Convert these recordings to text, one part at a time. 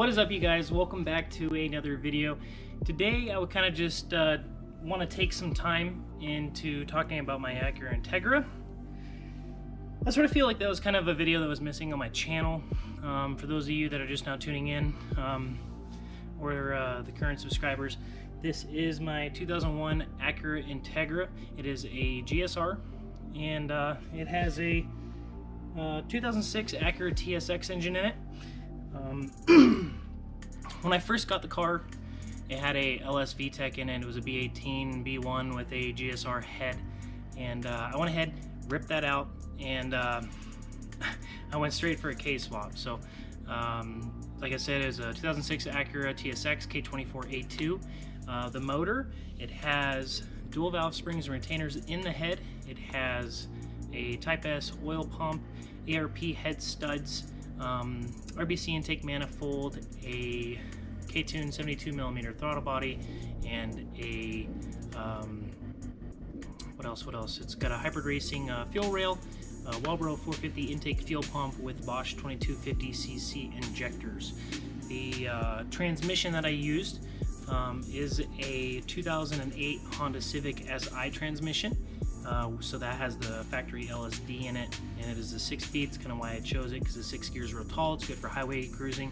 What is up, you guys? Welcome back to another video. Today I would kind of just want to take some time into talking about my Acura Integra. I sort of feel like that was kind of a video that was missing on my channel. For those of you that are just now tuning in, or the current subscribers, this is my 2001 Acura Integra. It is a GSR, and it has a 2006 Acura TSX engine in it. When I first got the car, it had a LS VTEC in it. It was a B18 B1 with a GSR head, and I went ahead, ripped that out, and I went straight for a K swap. So like I said, it was a 2006 Acura TSX K24 A2. The motor, it has dual valve springs and retainers in the head. It has a Type S oil pump, ARP head studs, RBC intake manifold, a K-Tune 72mm throttle body, and a what else? It's got a hybrid racing fuel rail, Walbro 450 intake fuel pump with Bosch 2250cc injectors. The transmission that I used is a 2008 Honda Civic SI transmission. So that has the factory LSD in it, and it is a 6-speed. It's kind of why I chose it, because the 6 gears are real tall. It's good for highway cruising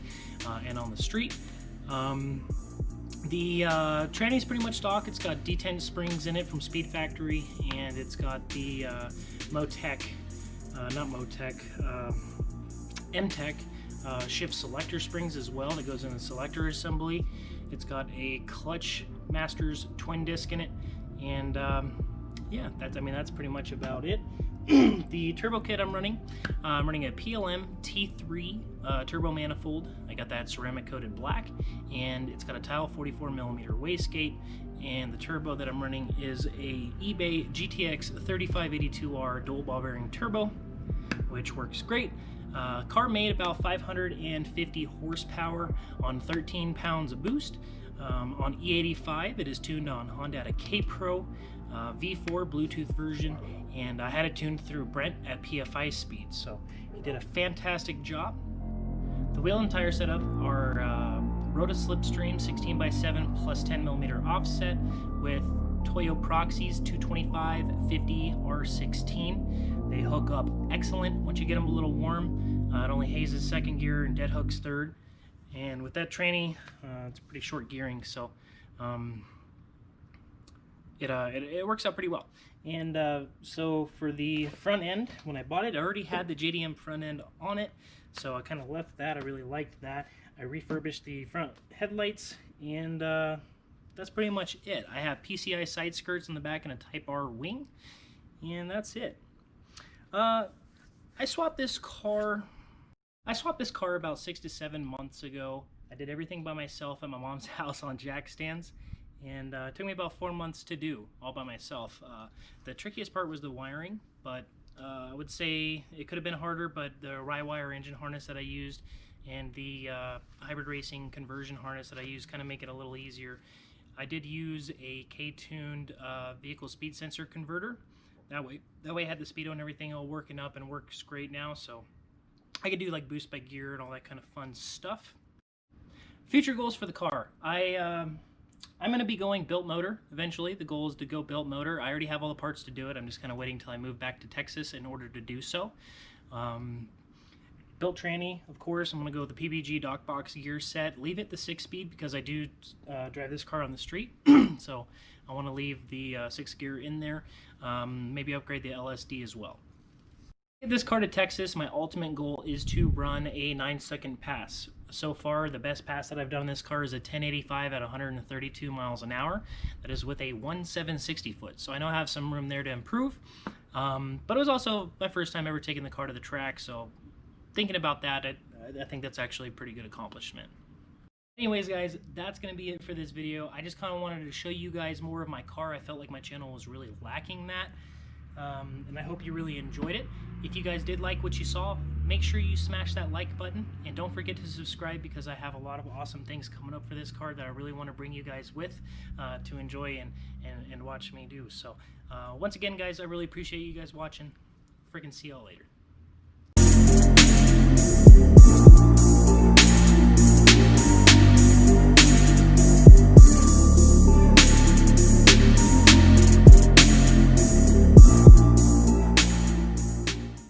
and on the street. The tranny is pretty much stock. It's got D10 springs in it from Speed Factory, and it's got the MTEC shift selector springs as well that goes in the selector assembly. It's got a Clutch Masters twin disc in it, and yeah, that's pretty much about it. The turbo kit I'm running a PLM T3 turbo manifold. I got that ceramic coated black, and it's got a tile 44mm wastegate, and the turbo that I'm running is a eBay GTX 3582R dual ball bearing turbo, which works great. Car made about 550 horsepower on 13 pounds of boost. On E85, it is tuned on Honda K-Pro V4 Bluetooth version, and I had it tuned through Brent at PFI speed, so he did a fantastic job. The wheel and tire setup are Rota Slipstream 16x7 plus 10mm offset with Toyo Proxies 225 50 R16. They hook up excellent once you get them a little warm. It only hazes second gear and dead hooks third. And with that tranny, it's pretty short gearing, so it works out pretty well. And so for the front end, when I bought it, I already had the JDM front end on it, so I kind of left that. I really liked that. I refurbished the front headlights, and that's pretty much it. I have PCI side skirts in the back and a Type R wing, and that's it. I swapped this car about 6 to 7 months ago. I did everything by myself at my mom's house on jack stands, and it took me about 4 months to do all by myself. The trickiest part was the wiring, but I would say it could have been harder, but the Rywire engine harness that I used and the hybrid racing conversion harness that I used kind of make it a little easier. I did use a K-tuned vehicle speed sensor converter. That way I had the speedo and everything all working up, and works great now, so I could do like boost by gear and all that kind of fun stuff. Future goals for the car. I'm going to be going built motor eventually. The goal is to go built motor. I already have all the parts to do it. I'm just kind of waiting until I move back to Texas in order to do so. Built tranny, of course. I'm going to go with the PBG dock box gear set. Leave it the 6-speed because I do drive this car on the street. So I want to leave the 6 gear in there. Maybe upgrade the LSD as well. Get this car to Texas, my ultimate goal is to run a 9-second pass. So far, the best pass that I've done in this car is a 1085 at 132 miles an hour. That is with a 1.760 foot. So I know I have some room there to improve. But it was also my first time ever taking the car to the track. So thinking about that, I think that's actually a pretty good accomplishment. Anyways, guys, that's going to be it for this video. I just kind of wanted to show you guys more of my car. I felt like my channel was really lacking that. And I hope you really enjoyed it. If you guys did like what you saw, make sure you smash that like button, and don't forget to subscribe, because I have a lot of awesome things coming up for this car that I really want to bring you guys with to enjoy and watch me do. So once again, guys, I really appreciate you guys watching. Freaking see y'all later.